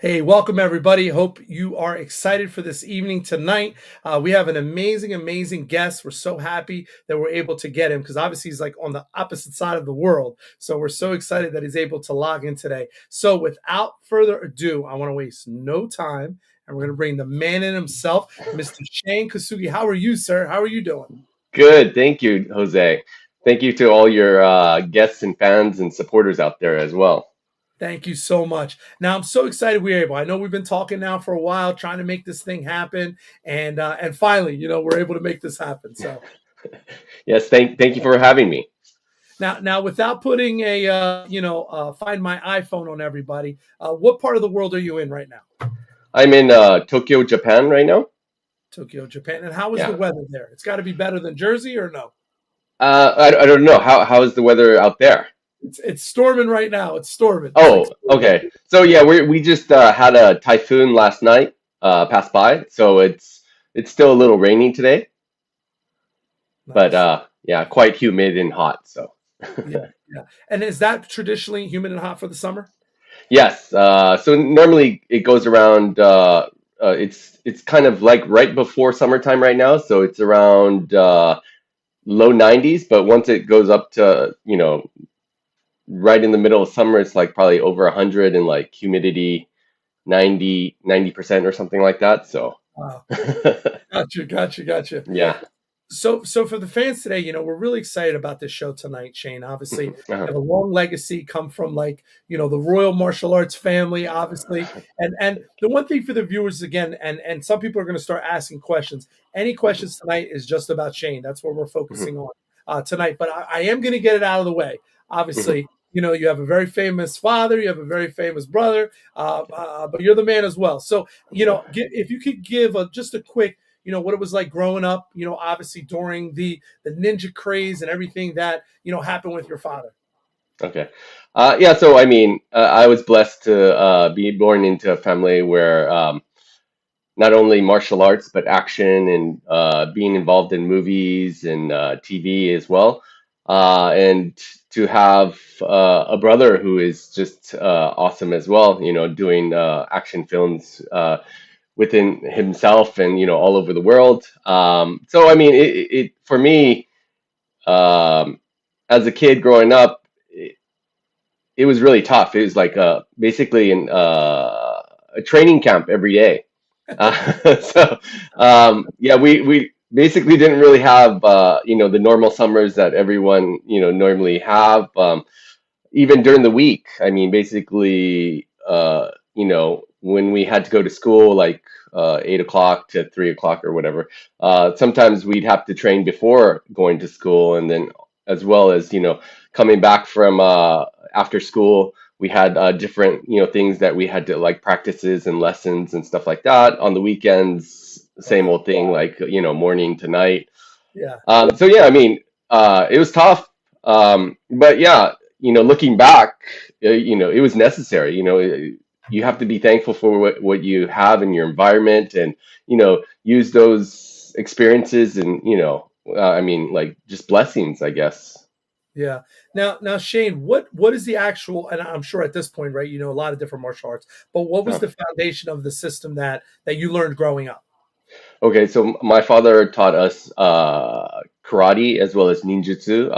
Hey, welcome everybody. Hope you are excited for this evening tonight. We have an amazing guest. We're so happy that we're able to get him because obviously he's like on the opposite side of the world. So we're so excited that he's able to log in today. So without further ado, I want to waste no time and we're going to bring the man in himself, Mr. Shane Kosugi. How are you, sir? How are you doing? Good. Thank you, Jose. Thank you to all your guests and fans and supporters out there as well. Thank you so much. Now I'm so excited we're able. I know we've been talking now for a while, trying to make this thing happen, and finally, we're able to make this happen. So Yes, thank you for having me. now, without putting a find my iPhone on everybody, what part of the world are you in right now? I'm in Tokyo, Japan right now. Tokyo, Japan. And how is the Yeah. weather there? It's got to be better than Jersey, or no? I don't know. How is the weather out there? It's storming right now. It's storming. It's like Oh, okay. So yeah, we just had a typhoon last night pass by, so it's still a little rainy today, but nice. yeah, quite humid and hot. So Yeah, yeah. And is that traditionally humid and hot for the summer? yes. So normally it goes around. It's kind of like right before summertime right now, so it's around low 90s. But once it goes up to right in the middle of summer, it's like probably over 100 and like humidity 90% or something like that. So Wow. Gotcha. yeah. So for the fans today, we're really excited about this show tonight, Shane. Obviously, you Uh-huh. have a long legacy, come from like, the royal martial arts family, obviously. And the one thing for the viewers again, and some people are going to start asking questions. Any questions tonight is just about Shane. That's what we're Mhm. focusing on tonight. But I am going to get it out of the way. Mhm. Obviously, you have a very famous father, you have a very famous brother, but you're the man as well. So, if you could give just a quick what it was like growing up, obviously during the ninja craze and everything that happened with your father. Okay. Yeah, so I mean, I was blessed to be born into a family where not only martial arts, but action and being involved in movies and TV as well. And to have a brother who is just awesome as well, doing action films within himself and, all over the world. So, I mean, it for me, um, as a kid growing up, it was really tough. It was like basically a training camp every day. So yeah, we basically didn't really have the normal summers that everyone normally have. Even during the week, I mean, basically, when we had to go to school, like 8 o'clock to 3 o'clock or whatever, sometimes we'd have to train before going to school, and then as well as coming back from after school, we had different things that we had to like practices and lessons and stuff like that. On the weekends, same Wow. old thing, like morning to night. Yeah. So yeah, I mean, it was tough, but yeah, looking back, it was necessary. You have to be thankful for what you have in your environment, and use those experiences, and I mean, like just blessings, I guess. Yeah. Now, Shane, what is the actual? And I'm sure at this point, right? You know a lot of different martial arts, but what was Uh, the foundation of the system that you learned growing up? okay, so my father taught us karate as well as ninjutsu,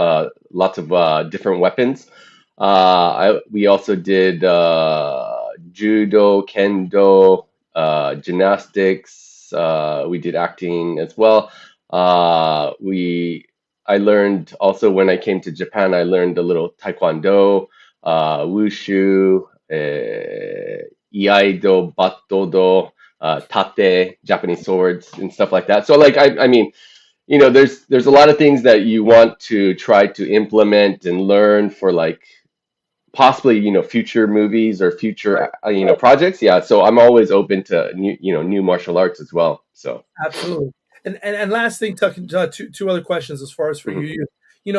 lots of different weapons. We also did judo, kendo, gymnastics. We did acting as well. I learned also when I came to Japan. I learned a little taekwondo, wushu, iaido, battodo, tate, Japanese swords, and stuff like that. So, like, I mean, there's a lot of things that you want to try to implement and learn for like possibly future movies or future Right. projects. Yeah, so I'm always open to new martial arts as well. So Absolutely. And last thing, Tuck, two other questions as far as for mhm. you.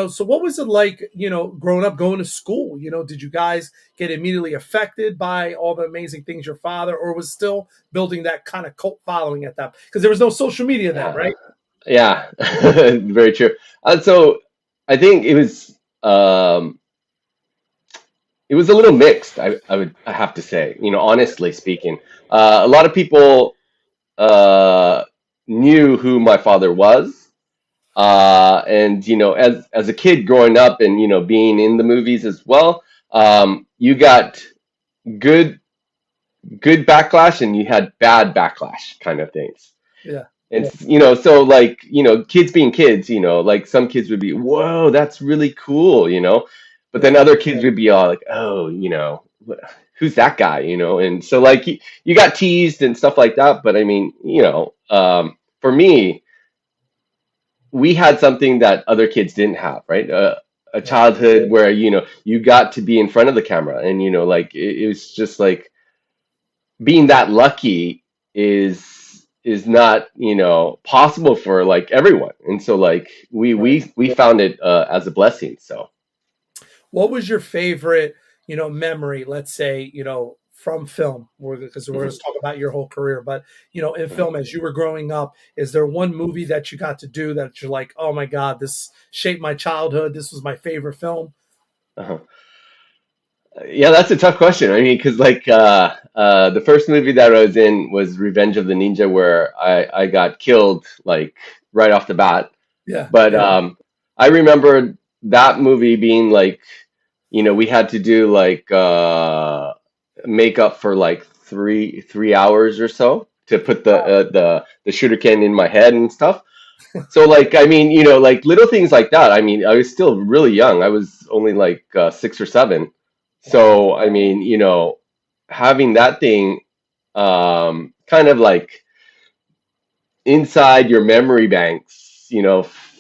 So what was it like, growing up, going to school? Did you guys get immediately affected by all the amazing things your father, or was still building that kind of cult following at that? Because there was no social media then, Yeah, right? yeah, very true. So I think it was. it was a little mixed. I have to say, honestly speaking, a lot of people uh, knew who my father was, and as a kid growing up and being in the movies as well, you got good good backlash and you had bad backlash kind of things. Yeah, And so like, kids being kids, like some kids would be, "Whoa, that's really cool," but then right, other kids would be all like, "Oh, who's that guy?" And so like you got teased and stuff like that. But I mean, for me, we had something that other kids didn't have, right? A right, childhood where you got to be in front of the camera, and like it was just like being that lucky is not possible for like everyone, and so like we right. we we found it as a blessing. So What was your favorite, memory, let's say, from film? Because we're going mhm, to talk about your whole career, but in mhm, film, as you were growing up, is there one movie that you got to do that you're like, oh my God, this shaped my childhood. This was my favorite film. uh-huh. Yeah, that's a tough question. I mean, because like the first movie that I was in was Revenge of the Ninja, where I got killed like right off the bat. Yeah, But I remember that movie being like, we had to do like makeup for like three hours or so to put the shuriken in my head and stuff. So like, I mean, like little things like that. I mean, I was still really young. I was only like 6 or 7. wow, So I mean, having that thing kind of like inside your memory banks,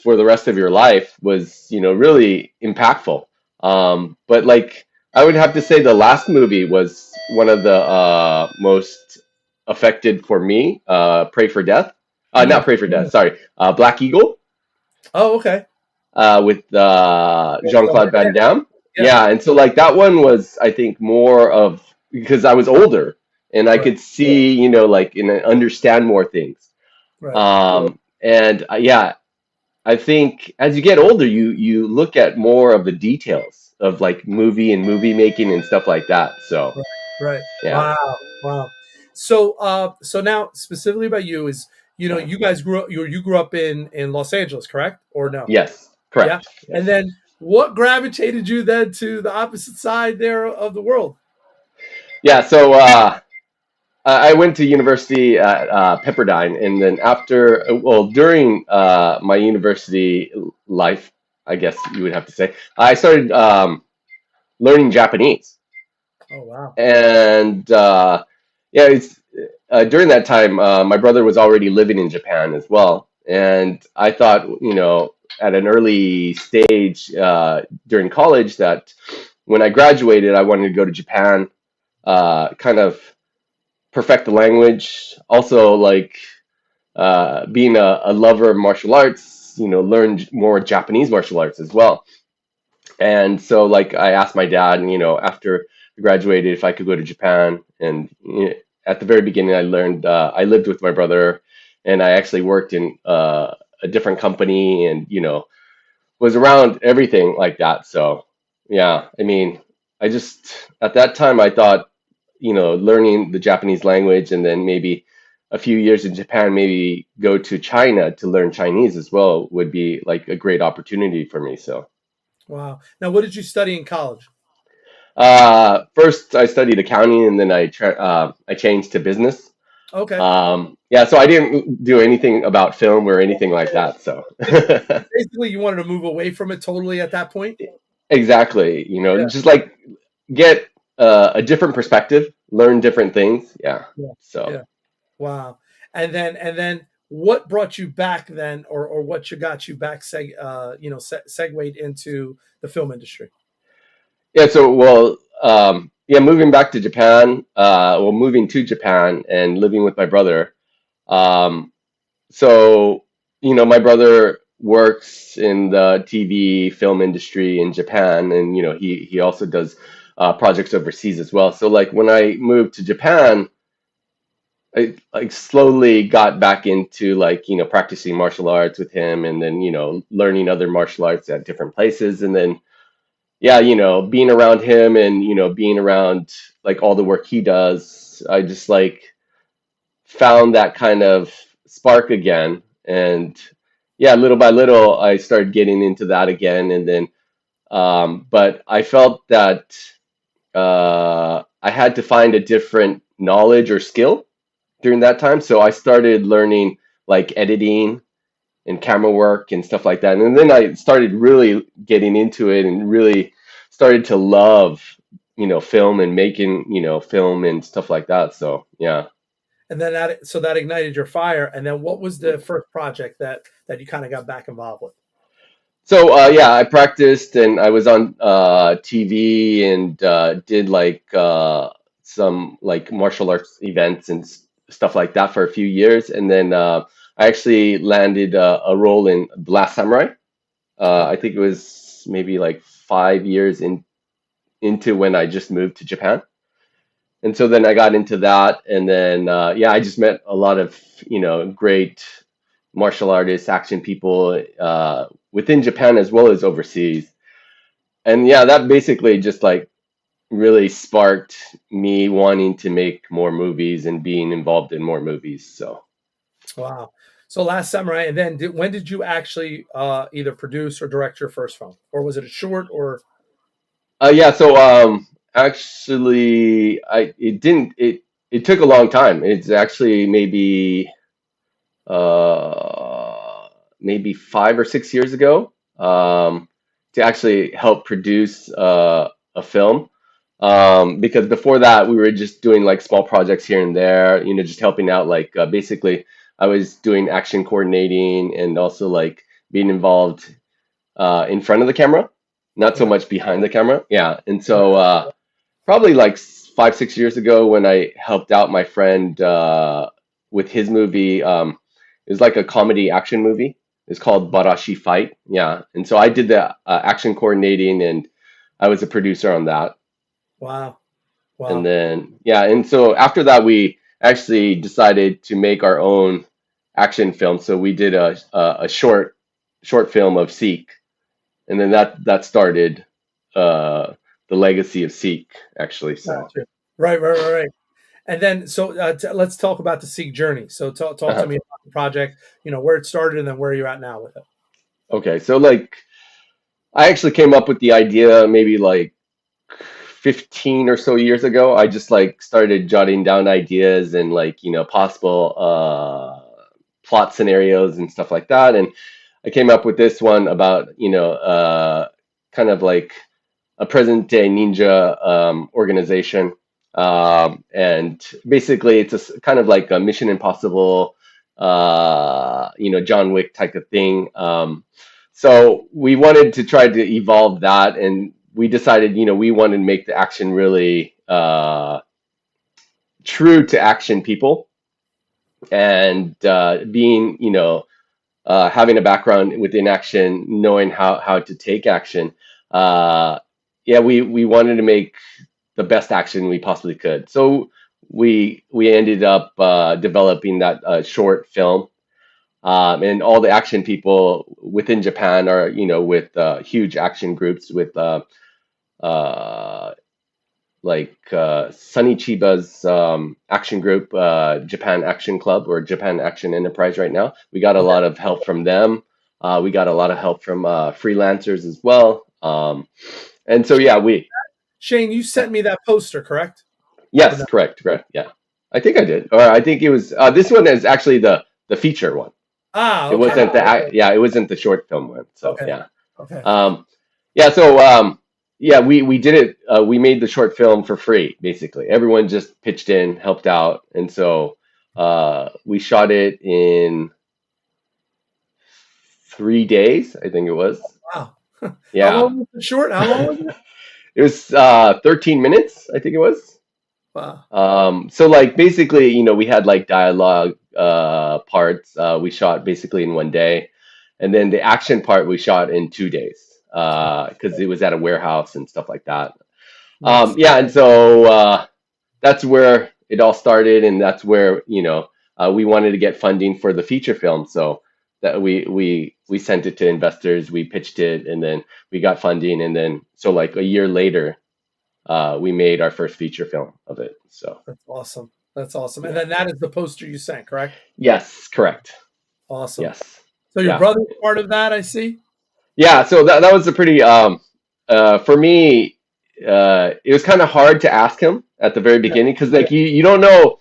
for the rest of your life was, really impactful. But like I would have to say the last movie was one of the most affected for me. Pray for Death. Not mm. Pray for Death. Sorry, Black Eagle Oh, okay. with So, Jean-Claude Van Damme. yeah, Yeah, and so like that one was, I think, more of because I was older and I right, could see, like and understand more things. right, And yeah, I think as you get older, you look at more of the details of like movie making and stuff like that. So right, right. yeah, Wow, wow. So now specifically about you is, uh, you guys grew up, you grew up in Los Angeles, correct? Or no? yes, Yeah. correct, And yes, then what gravitated you then to the opposite side there of the world? yeah. So I went to university at Pepperdine, and then after, well, during my university life, I guess you would have to say, I started learning Japanese. Oh wow. And yeah, it's during that time, my brother was already living in Japan as well, and I thought, at an early stage during college that when I graduated, I wanted to go to Japan, kind of perfect the language, also like being a lover of martial arts, learn more Japanese martial arts as well. And so, like, I asked my dad, after I graduated, if I could go to Japan. And at the very beginning, I lived with my brother, and I actually worked in a different company, and was around everything like that. So, yeah, I mean, I just at that time I thought, learning the Japanese language, and then maybe a few years in Japan, maybe go to China to learn Chinese as well would be like a great opportunity for me. So. Wow. Now what did you study in college? First, I studied accounting, and then I changed to business. Okay. Yeah, so I didn't do anything about film or anything like that. So Basically you wanted to move away from it totally at that point? exactly, Yeah. just like get a different perspective, learn different things. Yeah. Yeah. So Yeah. Wow. And then what brought you back then, or what you got you back segued into the film industry? yeah, so well, yeah, moving back to Japan, well, moving to Japan and living with my brother. Um, So, my brother works in the TV film industry in Japan, and he also does projects overseas as well. So, like when I moved to Japan, I like slowly got back into like practicing martial arts with him, and then learning other martial arts at different places, and then yeah, being around him and being around like all the work he does, I just like found that kind of spark again. And yeah, little by little, I started getting into that again. And then, but I felt that I had to find a different knowledge or skill during that time. So I started learning like editing and camera work and stuff like that. And then I started really getting into it and really started to love, film and making, film and stuff like that. So yeah. And then that ignited your fire. And then what was the first project that you kind of got back involved with? So yeah, I practiced and I was on TV and did like some like martial arts events and stuff like that for a few years, and then I actually landed a role in The Last Samurai. I think it was maybe like 5 years into when I just moved to Japan. And so then I got into that, and then yeah, I just met a lot of great martial artists, action people within Japan as well as overseas. And yeah, that basically just like really sparked me wanting to make more movies and being involved in more movies. So Wow. So Last Samurai, and then when did you actually either produce or direct your first film, or was it a short? Or yeah, so actually, I it didn't it took a long time. It's actually uh, maybe 5 or 6 years ago, to actually help produce a film. Because before that, we were just doing like small projects here and there, just helping out. Like basically, I was doing action coordinating and also like being involved in front of the camera, not so okay, much behind the camera. Yeah, and so okay, probably like 5 6 years ago when I helped out my friend with his movie. It was like a comedy action movie. It's called Barashi Fight. Yeah, and so I did the action coordinating, and I was a producer on that. wow, And wow, then yeah, and so after that, we actually decided to make our own action film. So we did a short film of Seek, and then that started uh, the legacy of Seek actually. So. gotcha. Right, right, right, right. And then so let's talk about the Seek journey. So talk to Uh-huh. me about the project. Where it started, and then where you're at now with it. Okay, so like I actually came up with the idea maybe like 15 or so years ago. I just like started jotting down ideas and like, possible plot scenarios and stuff like that. And I came up with this one about, kind of like a present day ninja organization. And basically, it's kind of like a Mission Impossible, John Wick type of thing. So we wanted to try to evolve that, and we decided, we wanted to make the action really true to action people, and being, having a background within action, knowing how to take action. Uh, yeah, we wanted to make the best action we possibly could. So we ended up developing that short film. And all the action people within Japan are, with huge action groups with uh, like Sunny Chiba's action group, Japan Action Club or Japan Action Enterprise right now. We got a Okay, lot of help from them. We got a lot of help from freelancers as well. And so, yeah, Shane, you sent me that poster, correct? Or yes, no? correct, correct. Yeah, I think I did. Or I think it was, this one is actually the feature one. Ah, It okay, wasn't yeah, it wasn't the short film one. So, okay, yeah. okay. Um, yeah, so yeah, we did it. We made the short film for free, basically. Everyone just pitched in, helped out, and so we shot it in 3 days, I think it was. Wow. How Yeah, long was the short? How long was it? it was 13 minutes, I think it was. Wow. So like basically, we had like dialogue parts. We shot basically in one day, and then the action part we shot in 2 days because it was at a warehouse and stuff like that. Nice. Yeah, and so that's where it all started, and that's where we wanted to get funding for the feature film. So that we sent it to investors, we pitched it, and then we got funding, and then so like a year later, we made our first feature film of it. So That's awesome. That's awesome. And yeah, then that is the poster you sent, correct? yes, correct, Awesome. yes, So your yeah. brother's part of that, I see. Yeah, so that was a pretty for me it was kind of hard to ask him at the very Yeah. beginning because like you don't know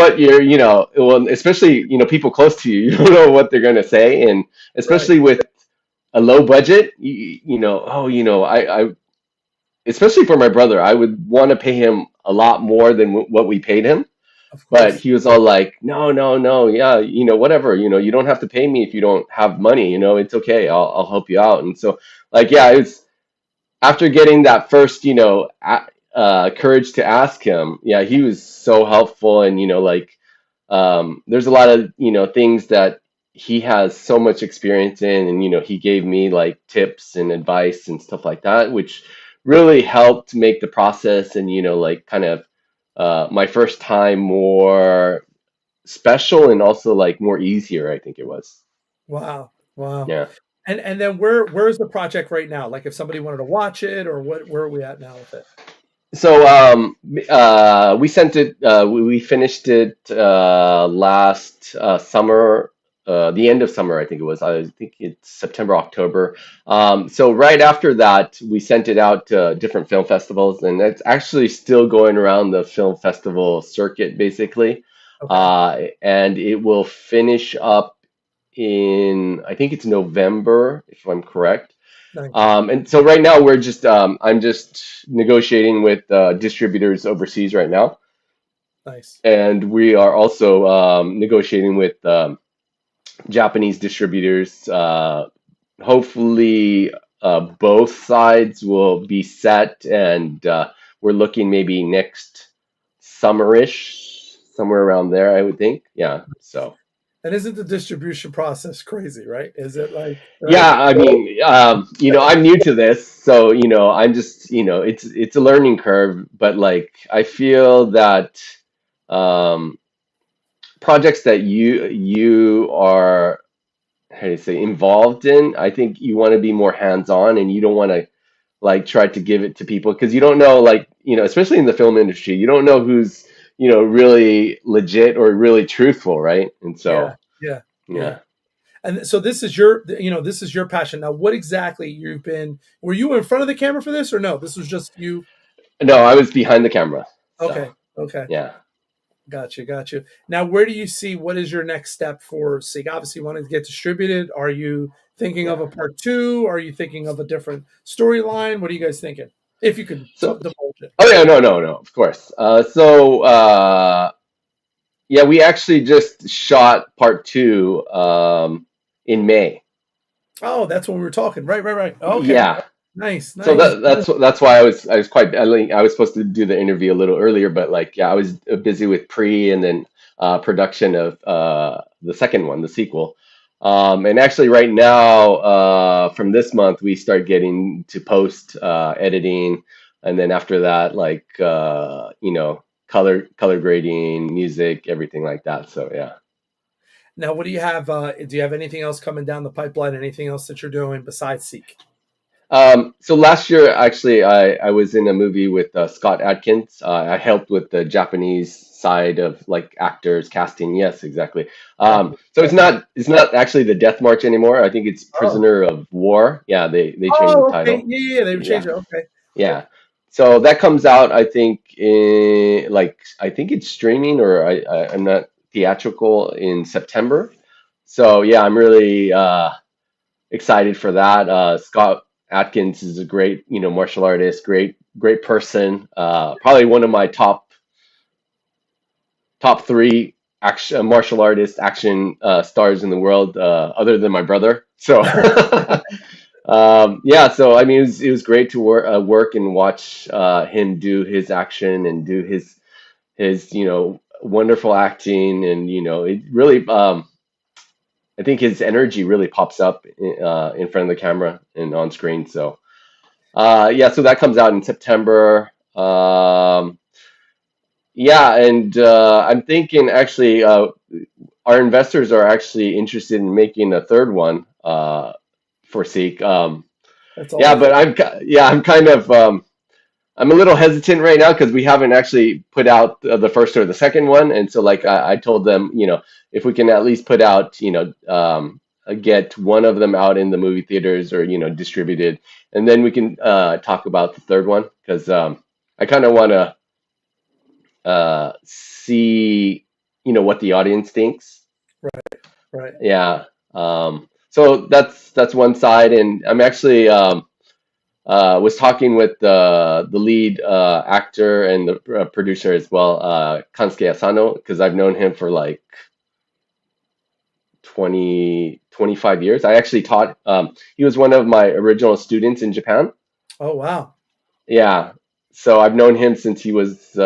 what you're well, especially people close to you you don't know what they're going to say, and Right. especially with a low budget, oh, I especially for my brother, I would want to pay him a lot more than what we paid him, Of but course. he was all like, no, no, no, yeah, whatever, you don't have to pay me if you don't have money, it's okay. I'll help you out. And so, like, yeah, it was after getting that first, courage to ask him. Yeah, he was so helpful, and like, there's a lot of things that he has so much experience in, and he gave me like tips and advice and stuff like that, which really helped make the process and like kind of my first time more special and also like more easier, I think it was. Wow. Wow. Yeah. And then where's the project right now? Like if somebody wanted to watch it or where are we at now with it? So we sent it. We finished it last summer, the end of summer, I think it was. I think it's September, October. So right after that, we sent it out to different film festivals, and it's actually still going around the film festival circuit, basically. Okay. And it will finish up in, I think it's November, if I'm correct. Nice. And so right now I'm just negotiating with distributors overseas right now, Nice. and we are also negotiating with Japanese distributors. Hopefully, both sides will be set, and we're looking maybe next summerish, somewhere around there, I would think. Yeah. So. And isn't the distribution process crazy, right? Is it like, right? Yeah, I mean, I'm new to this, so I'm just, it's a learning curve, but like I feel that um, projects that you are, how do you say, involved in, I think you want to be more hands-on, and you don't want to like try to give it to people because you don't know, like, especially in the film industry, you don't know who's, really legit or really truthful, right? And Yeah. so, Yeah. Yeah. yeah. And so this is your passion. Now, what exactly were you in front of the camera for this or no? This was just you. No, I was behind the camera, so Okay. Okay. yeah. Got you. Got you. Now, where do you see what is your next step for Sig? Obviously, you want to get distributed. Are you thinking of Yeah. a part two? Are you thinking of a different storyline? What are you guys thinking? If you could So, divulge it. oh yeah, no, no, no, of course. Yeah, we actually just shot part two in May. Oh, that's what we were talking. Right, right, right. Okay. Yeah. Nice, So nice. that's why I was quite I was supposed to do the interview a little earlier, but like yeah, I was busy with pre and then production of the second one, the sequel. And actually, right now, from this month, we start getting to post editing, and then after that, like color grading, music, everything like that. So yeah. Now, what do you have? Do you have anything else coming down the pipeline? Anything else that you're doing besides Seek? So last year, actually, I was in a movie with Scott Adkins. I helped with the Japanese side of like actors casting. Yes, exactly. Okay. So it's not actually the Death March anymore. I think it's Oh, Prisoner of War. Yeah, they changed the oh, okay. title. Yeah, yeah, they would Yeah, change it. Okay. yeah. So that comes out, I think, in like I think it's streaming or I'm not theatrical in September. So yeah, I'm really excited for that. Scott Atkins is a great, martial artist, great person. Probably one of my top three action martial artist action stars in the world, other than my brother. So, yeah. So I mean, it was great to work and watch him do his action and do his wonderful acting, and it really. I think his energy really pops up in front of the camera and on screen. So yeah, so that comes out in September. Yeah, and I'm thinking actually our investors are actually interested in making a third one for Seek. That's Yeah, awesome. but I'm kind of I'm a little hesitant right now because we haven't actually put out the first or the second one, and so like I told them, if we can at least put out, get one of them out in the movie theaters or distributed, and then we can talk about the third one because I kind of want to see what the audience thinks. Right, right. Yeah. So that's one side, and I'm actually was talking with the lead actor and the producer as well, Kansuke Asano, because I've known him for like 25 years. I actually taught, he was one of my original students in Japan. Oh wow. Yeah. So I've known him since he was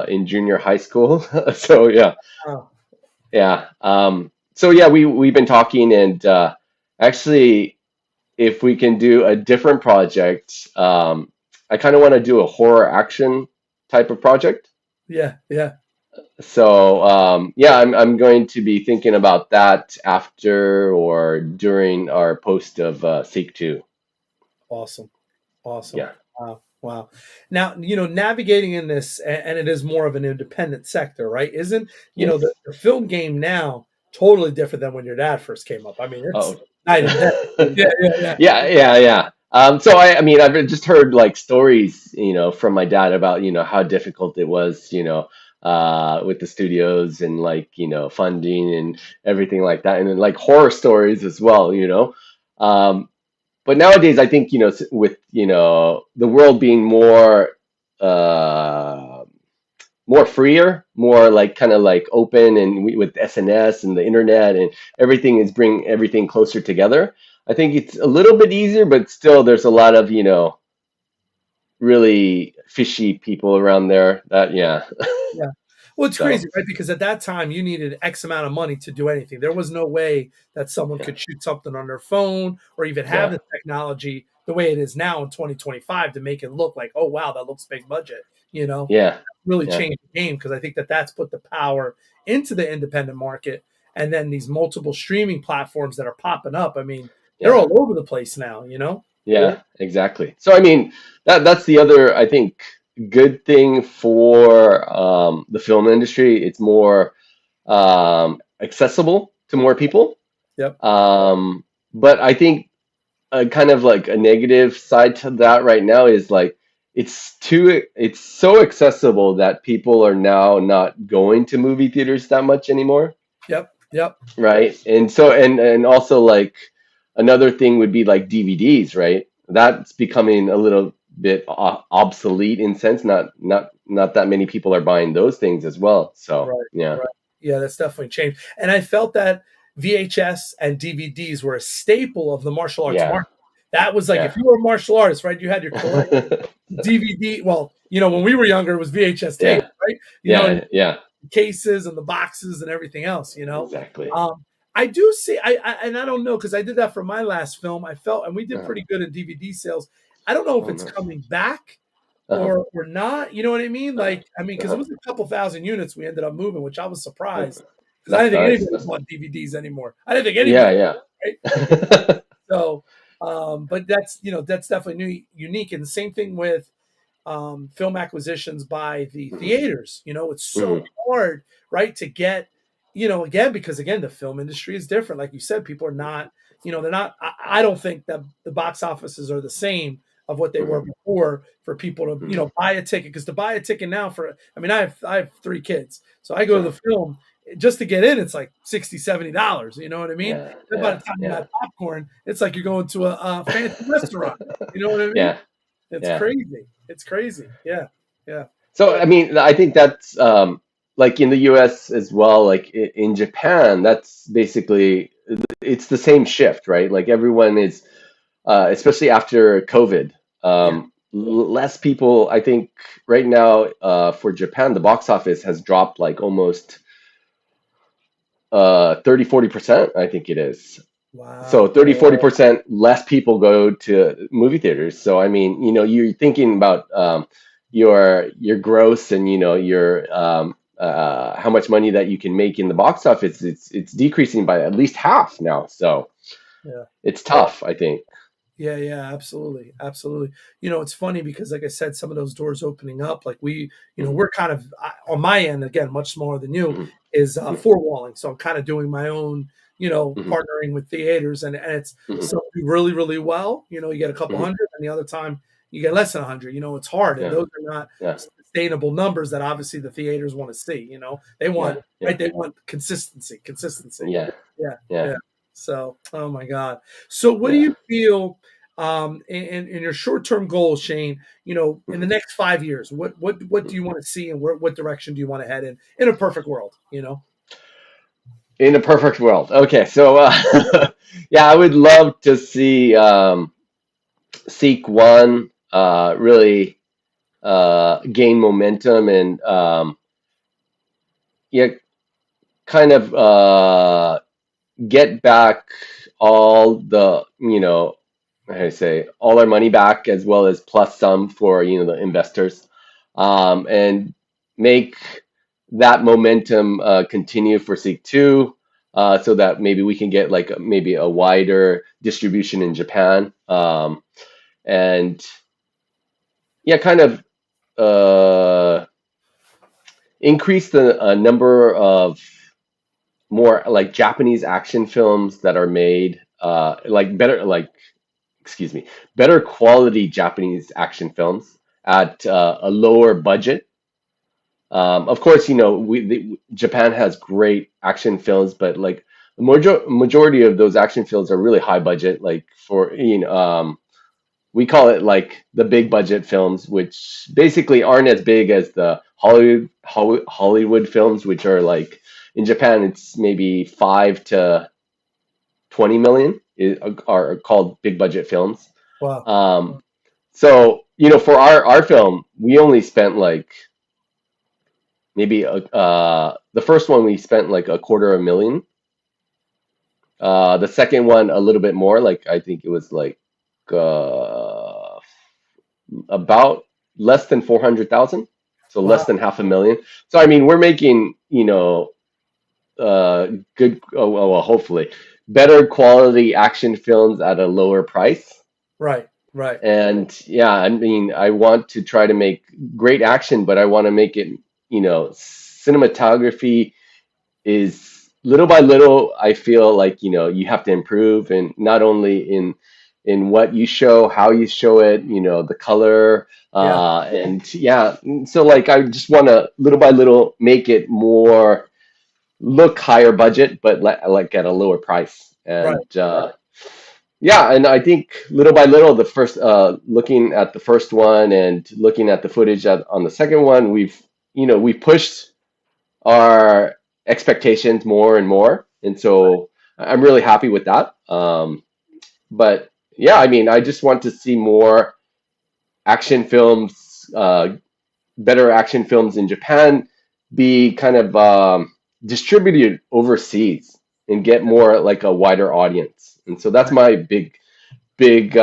in junior high school. So yeah, Oh, yeah. So yeah, we've been talking, and actually, if we can do a different project, I kind of want to do a horror action type of project. yeah, yeah. So yeah, I'm going to be thinking about that after or during our post of Seek 2. Awesome. Awesome. Yeah. Wow. Wow. Now, navigating in this, and it is more of an independent sector, right? Isn't, Yes. the film game now totally different than when your dad first came up? I mean, it's Oh. night and day. Yeah, yeah, yeah. Yeah, yeah, yeah. So I mean, I've just heard like stories, from my dad about, how difficult it was, with the studios and like, funding and everything like that, and then like horror stories as well, Um, but nowadays, I think, with, the world being uh, more freer, more like kind of like open, and with SNS and the internet and everything is bring everything closer together. I think it's a little bit easier, but still there's a lot of, really fishy people around there that, yeah. Yeah. Well, it's So, crazy, right? Because at that time, you needed X amount of money to do anything. There was no way that someone yeah, could shoot something on their phone or even have yeah, the technology the way it is now in 2025 to make it look like, oh, wow, that looks big budget. yeah, Really yeah, changed the game because I think that that's put the power into the independent market. And then these multiple streaming platforms that are popping up. I mean, they're yeah. all over the place now. Yeah, exactly. So I mean, that's the other, I think, good thing for the film industry. It's more accessible to more people. Yep. But I think kind of like a negative side to that right now is like it's so accessible that people are now not going to movie theaters that much anymore. Yep. Yep. Right. And so and also like another thing would be like DVDs, right? That's becoming a little bit obsolete in sense. Not that many people are buying those things as well. So, Right, yeah. right. Yeah, that's definitely changed. And I felt that VHS and DVDs were a staple of the martial arts Yeah. market. That was like Yeah. if you were a martial artist, right? You had your collection DVD. Well, when we were younger, it was VHS tape, Yeah. right? And Yeah. Yeah. cases and the boxes and everything else. Exactly. Um, I do see. And I don't know because I did that for my last film. I felt, and we did Uh, pretty good in DVD sales. I don't know if oh, it's nice. coming back Uh-huh. or not. You know what I mean? Uh-huh. Like, I mean, because it Uh-huh. was a couple thousand units we ended up moving, which I was surprised Uh-huh. because I didn't think Nice. anybody bought DVDs anymore. I didn't think Yeah. anybody, right? Yeah. So, but that's definitely unique. And the same thing with film acquisitions by the Mhm. theaters. It's so Mhm. hard, right, to get, again, because again, the film industry is different. Like you said, people are not, they're not. I don't think that the box offices are the same of what they were Mhm. before for people to, Mhm. buy a ticket. Because to buy a ticket now for, I mean, I have 3 kids, so I go to Uh, the film just to get in. It's like $60, $70. You know what I mean? yeah. Then by the Yeah. time you Yeah. have popcorn, it's like you're going to a fancy restaurant. You know what I mean? Yeah. It's Yeah. crazy. It's crazy. Yeah. Yeah. So, I mean, I think that's like in the US as well, like in Japan, that's basically it's the same shift, right? Like everyone is, especially after COVID, Yeah. less people, I think right now for Japan, the box office has dropped like almost 30-40%, I think it is. So Wow. 30-40% less people go to movie theaters. So I mean, you're thinking about your gross and your how much money that you can make in the box office, it's decreasing by at least half now. So Yeah. it's tough, I think. Yeah, yeah, absolutely, absolutely. It's funny because, like I said, some of those doors opening up, like Hmm. we're kind of on my end again, much smaller than you, Hmm. is Hmm. four walling. So I'm kind of doing my own, Hmm. partnering with theaters, and it's Hmm. some do really, really well. You get a couple Hmm. hundred, and the other time you get less than 100. It's hard, and Yeah, those are not yeah, sustainable numbers that obviously the theaters want to see. They want yeah, yeah, right, they want consistency, consistency. yeah, Yeah, yeah, yeah. So, oh my God. So, what do yeah. you feel? In your short-term goals, Shane, in the Mhm. next 5 years, what do you want to see, and what direction do you want to head in a perfect world? In a perfect world. Okay, so yeah, I would love to see Seek One really gain momentum and yeah, kind of get back all the how do I say all our money back as well as plus some for the investors, and make that momentum continue for Seek Two, so that maybe we can get like maybe a wider distribution in Japan, and yeah, kind of uh, increase the number of more like Japanese action films that are made, like better, like excuse me, better quality Japanese action films at a lower budget. Of course, Japan has great action films, but like the majority of those action films are really high budget. Like we call it like the big budget films, which basically aren't as big as the Hollywood films, which are like in Japan, it's maybe 5 to 20 million are called big budget films. Wow. So for our film, we only spent like maybe the first one we spent like a quarter of a million. The second one a little bit more, like I think it was like uh, about less than 400,000, so less Wow. than half a million. So I mean, we're making good, well, hopefully better quality action films at a lower price. Right. Right. And yeah, I mean, I want to try to make great action, but I want to make it, cinematography is little by little, I feel like, you have to improve, and not only in what you show, how you show it, the color, Yeah. and yeah, so like I just want to little by little make it more look higher budget, but like at a lower price. Right. And yeah, and I think little by little, the first looking at the first one and looking at the footage on the second one, we pushed our expectations more and more, and so I'm really happy with that. But yeah, I mean, I just want to see more action films, better action films in Japan, be kind of distributed overseas and get more like a wider audience. And so that's Right. my big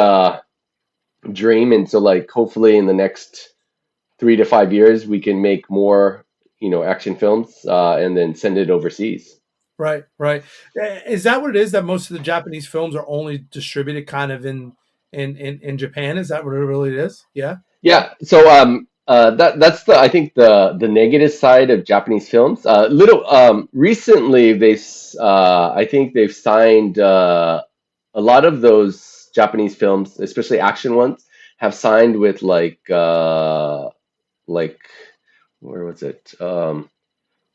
dream. And so like hopefully in the next 3 to 5 years we can make more action films, and then send it overseas. Right. Right. Is that what it is? That most of the Japanese films are only distributed kind of in Japan? Is that what it really is? Yeah. Yeah, so that's the I think the negative side of Japanese films. Little recently I think they've signed a lot of those Japanese films, especially action ones, have signed with like where was it?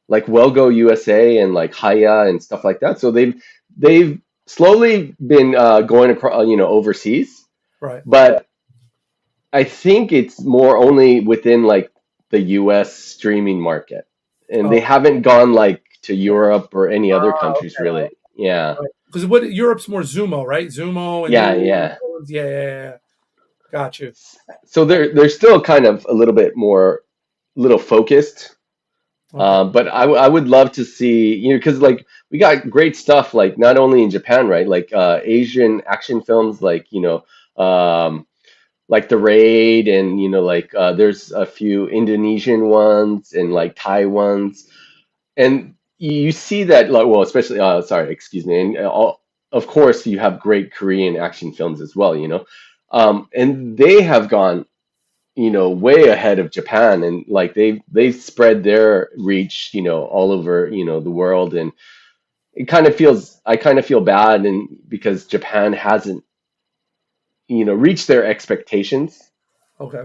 Like Wellgo USA and like Haya and stuff like that. So they've slowly been going across, overseas, Right. but I think it's more only within like the US streaming market. And they Oh. haven't gone like to Europe or any other countries Okay. really. Yeah. Because what Europe's more Zumo, right? Zumo and Yeah, yeah. yeah, yeah, yeah. Yeah. Got you. So they're still kind of a little bit more little focused. Okay. But I would love to see, because like we got great stuff like not only in Japan, right? Like Asian action films like, um like the Raid, and like there's a few Indonesian ones and like Thai ones, and you see that, like, well, especially sorry, excuse me, and of course you have great Korean action films as well, and they have gone way ahead of Japan, and like they've spread their reach all over the world, and I kind of feel bad, and because Japan hasn't reached their expectations. Okay.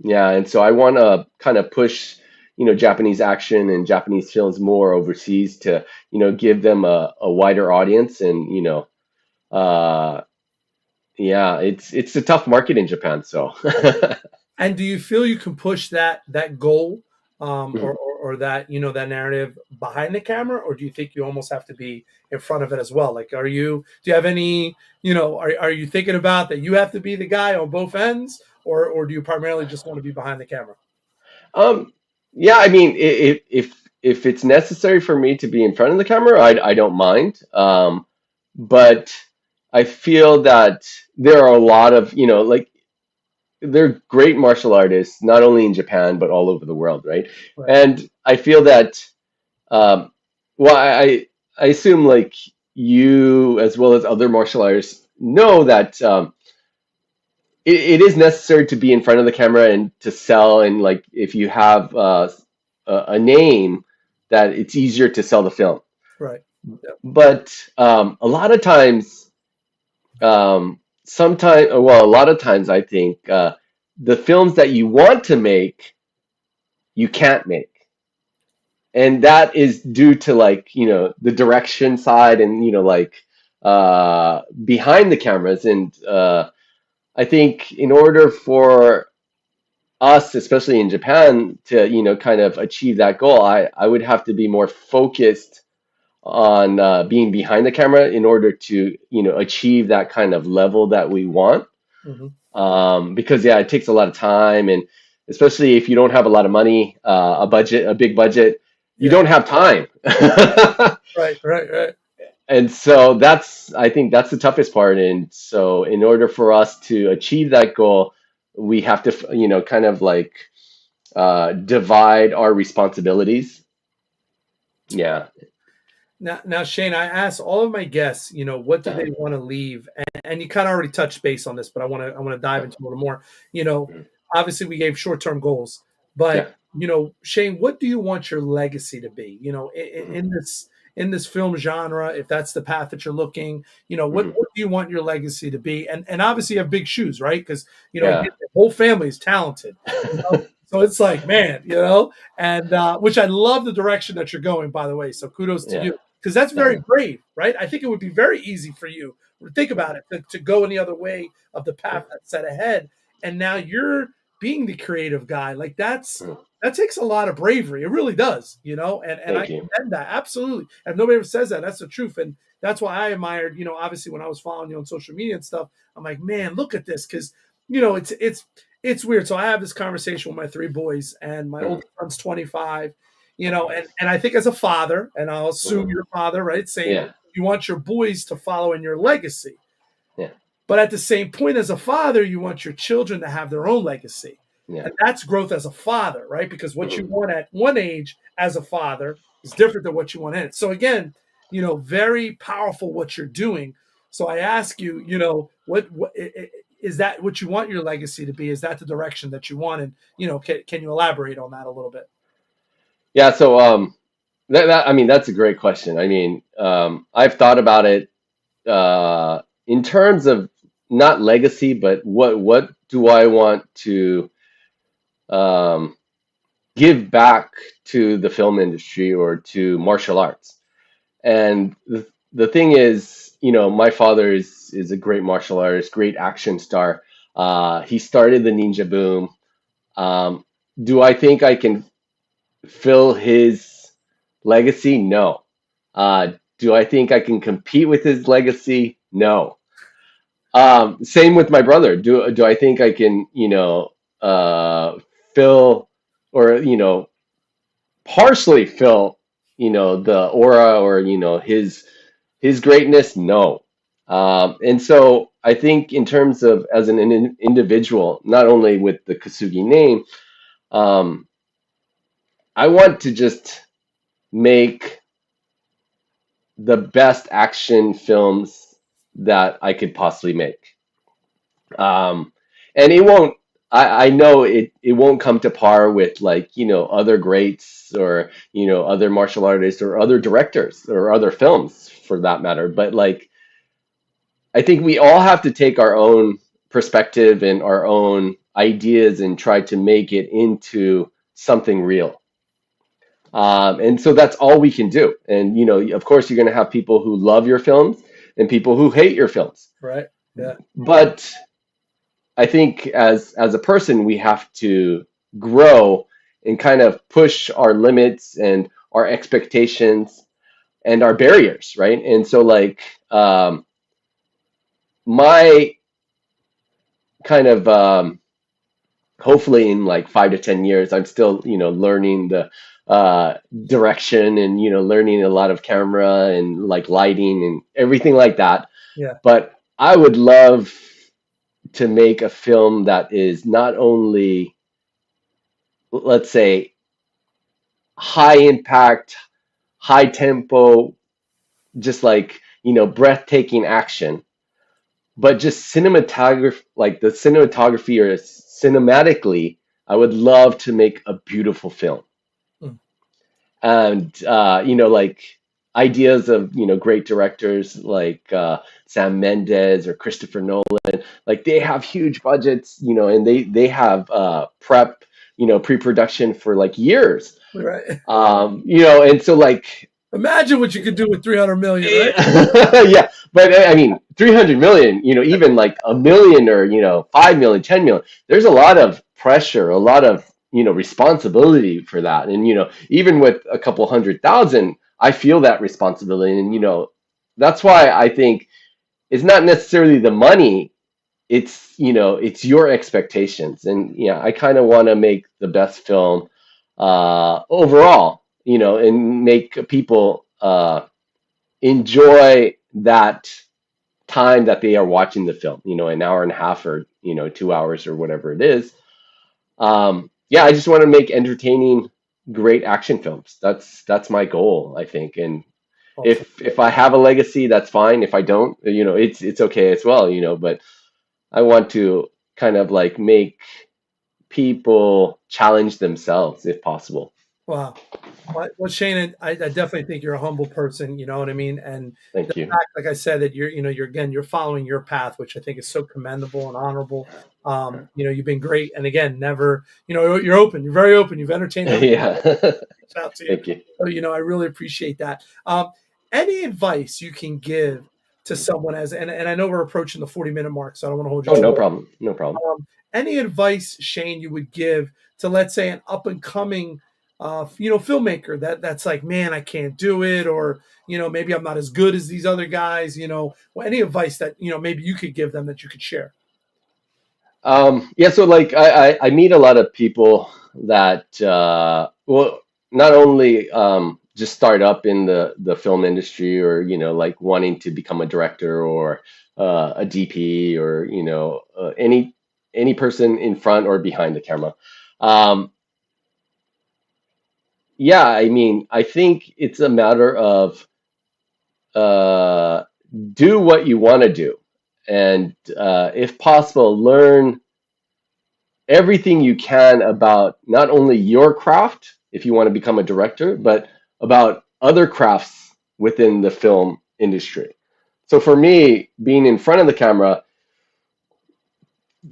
Yeah, and so I want to kind of push, Japanese action and Japanese films more overseas to, give them a wider audience, and, uh, yeah, it's a tough market in Japan, so. And do you feel you can push that goal, Mhm. or that that narrative behind the camera, or do you think you almost have to be in front of it as well? Like, do you have any are you thinking about that you have to be the guy on both ends, or do you primarily just want to be behind the camera? Um, yeah, I mean, if it's necessary for me to be in front of the camera, I don't mind. But I feel that there are a lot of, like, they're great martial artists, not only in Japan but all over the world, right? Right. And I feel that, um, well, I assume, like, you as well as other martial artists know that, it is necessary to be in front of the camera and to sell, and like if you have a name, that it's easier to sell the film. Right. Yep. But a lot of times, sometimes, well, a lot of times, I think the films that you want to make, you can't make. And that is due to, like, the direction side, and, like, behind the cameras. And I think in order for us, especially in Japan, to, kind of achieve that goal, I would have to be more focused on being behind the camera in order to, achieve that kind of level that we want. Hmm. Because yeah, it takes a lot of time, and especially if you don't have a lot of money, a big budget, you Yeah. don't have time. Right. Right. Right. And so I think that's the toughest part. And so in order for us to achieve that goal, we have to, kind of like divide our responsibilities. Yeah. Now, Shane, I asked all of my guests, what do they want to leave, and you kind of already touched base on this, but I want to dive into a little more. You know, Mhm. Obviously we gave short term goals, but Yeah. Shane, what do you want your legacy to be? Mhm. In this film genre, if that's the path that you're looking, Mhm. what do you want your legacy to be? And obviously you have big shoes, right? Because again, Yeah. the whole family is talented. So it's like, man, and which I love the direction that you're going, by the way. So kudos to Yeah. you, because that's very Yeah. brave, right? I think it would be very easy for you, think about it, to go any other way of the path that's set ahead. And now you're being the creative guy. Like Mhm. that takes a lot of bravery. It really does, and I Thank you. commend that absolutely. And if nobody ever says that, that's the truth. And that's why I admired, obviously when I was following you on social media and stuff, I'm like, man, look at this, because it's weird. So I have this conversation with my three boys, and my Mhm. oldest son's 25. And I think as a father, and I'll assume Mhm. you're a father, right? Same. Yeah. You want your boys to follow in your legacy. Yeah. But at the same point, as a father, you want your children to have their own legacy. Yeah. And that's growth as a father, right? Because what you Mhm. want at one age as a father is different than what you want in it. So again, very powerful what you're doing. So I ask you, is that what you want your legacy to be? Is that the direction that you want? And can you elaborate on that a little bit? Yeah. So I mean, that's a great question. I mean, I've thought about it in terms of not legacy, but what do I want to um, give back to the film industry or to martial arts? And the thing is, my father is a great martial artist, great action star. He started the ninja boom. Um, do I think I can fill his legacy? No. Do I think I can compete with his legacy? No. Same with my brother. Do I think I can, fill, or partially fill, the aura, or his greatness? No. And so I think in terms of as an individual, not only with the Kosugi name, um, I want to just make the best action films that I could possibly make. Um, and it won't, I know it won't come to par with like, other greats or, other martial artists or other directors or other films for that matter. But like, I think we all have to take our own perspective and our own ideas and try to make it into something real. And so that's all we can do. And, of course, you're going to have people who love your films and people who hate your films. Right. Yeah. But I think as a person, we have to grow and kind of push our limits and our expectations and our barriers, right? And so, like, my kind of hopefully in like 5 to 10 years, I'm still, learning the direction and, learning a lot of camera and like lighting and everything like that. Yeah. But I would love to make a film that is not only, let's say, high impact, high tempo, just like, breathtaking action, but just cinematography, like the cinematography or cinematically, I would love to make a beautiful film. Mm. And like ideas of great directors like Sam Mendes or Christopher Nolan, like they have huge budgets, and they have prep, pre-production for like years, Right. and so like Imagine what you could do with 300 million, right? yeah, but I mean, 300 million, even like a million or, 5 million, 10 million, there's a lot of pressure, a lot of, responsibility for that. And, even with a couple 100,000, I feel that responsibility. And, that's why I think it's not necessarily the money, it's your expectations. And yeah, I kind of want to make the best film overall, and make people enjoy that time that they are watching the film, an hour and a half or, 2 hours or whatever it is. Yeah, I just want to make entertaining, great action films. That's my goal, I think. And Awesome. if I have a legacy, that's fine. If I don't, it's okay as well, But I want to kind of like make people challenge themselves if possible. Wow. Well, Shane, I definitely think you're a humble person. You know what I mean? And the Thank you. fact, like I said, that you're following your path, which I think is so commendable and honorable. You've been great, and again, never, you're open. You're very open. You've entertained everybody Yeah. who reached out to you. Thank you. So, I really appreciate that. Any advice you can give to someone and I know we're approaching the 40-minute mark, so I don't want to hold you Oh, too no long. problem. No problem. Any advice, Shane, you would give to, let's say, an up and coming, filmmaker that's like, man, I can't do it, or maybe I'm not as good as these other guys. Well, any advice that maybe you could give them that you could share. Yeah, so like I meet a lot of people that well, not only just start up in the film industry or like wanting to become a director or a DP or any person in front or behind the camera. Um, yeah, I mean, I think it's a matter of uh, do what you want to do, and if possible, learn everything you can about not only your craft, if you want to become a director, but about other crafts within the film industry. So for me, being in front of the camera,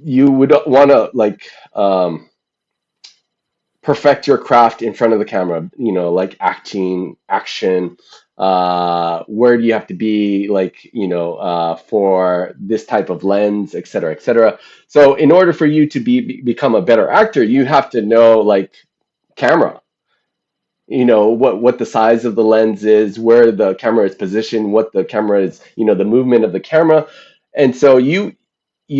you would want to like perfect your craft in front of the camera, like acting, action, where do you have to be, like, for this type of lens, et cetera, et cetera. So in order for you to become a better actor, you have to know like camera, what the size of the lens is, where the camera is positioned, what the camera is, the movement of the camera. And so you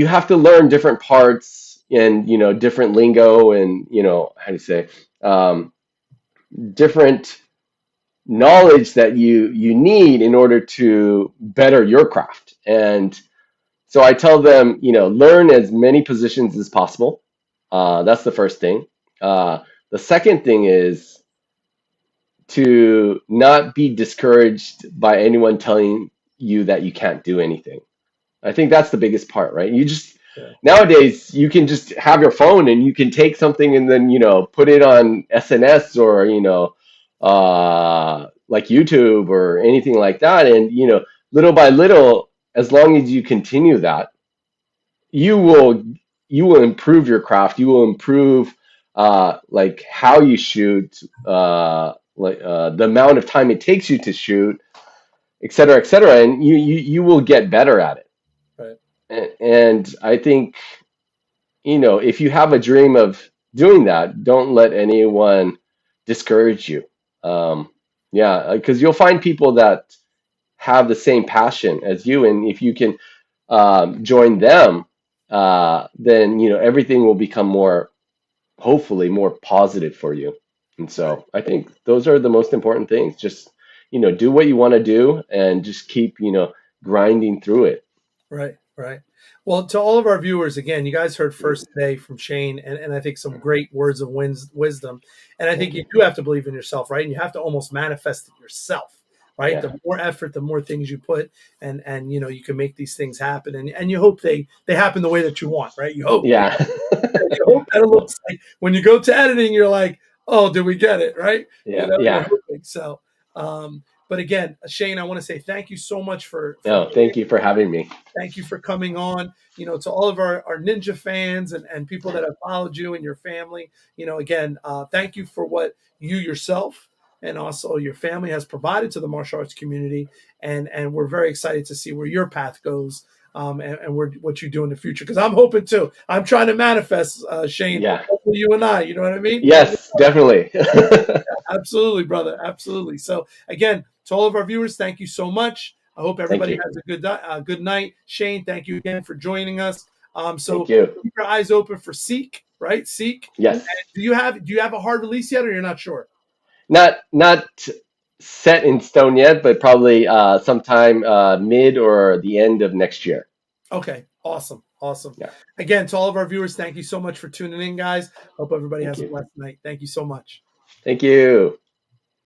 have to learn different parts and different lingo and how to say, different knowledge that you need in order to better your craft. And so I tell them, learn as many positions as possible. That's the first thing. The second thing is to not be discouraged by anyone telling you that you can't do anything. I think that's the biggest part, right? You just Yeah. nowadays you can just have your phone and you can take something and then put it on SNS or like YouTube or anything like that, and little by little, as long as you continue that, you will you will improve your craft. You will improve like how you shoot, the amount of time it takes you to shoot, et cetera, and you will get better at it. Right. And I think, if you have a dream of doing that, don't let anyone discourage you. Um, yeah, because you'll find people that have the same passion as you, and if you can join them, then everything will become more, hopefully, more positive for you. And Right. so I think those are the most important things. Just do what you want to do, and just keep grinding through it. Right, right. Well, to all of our viewers, again, you guys heard first today from Shane, and I think some great words of wisdom. And I think Thank you you. do have to believe in yourself, right? And you have to almost manifest it yourself, right? Yeah. The more effort, the more things you put, and you can make these things happen, and you hope they happen the way that you want, right? You hope Yeah. you hope that it looks like when you go to editing, you're like, oh, did we get it right? Yeah. You're Yeah. hoping so. But again, Shane, I want to say thank you so much for No, thank you for having me. thank you for coming on. To all of our Ninja fans and people that have followed you and your family, again, thank you for what you yourself and also your family has provided to the martial arts community. And we're very excited to see where your path goes, and what you do in the future. Because I'm hoping too. I'm trying to manifest, Shane, Yeah. hopefully you and I, you know what I mean? Yes, definitely. Absolutely, brother. Absolutely. So again, to all of our viewers, thank you so much. I hope Thank everybody you. has a good night. Shane, thank you again for joining us. Thank So you. keep your eyes open for Seek, right? Seek. And Yes. do you have a hard release yet, or you're not sure? Not set in stone yet, but probably sometime mid or the end of next year. Okay, awesome, awesome. Yeah. Again, to all of our viewers, thank you so much for tuning in, guys. Hope everybody Thank has a you. blessed night. Thank you so much. Thank you.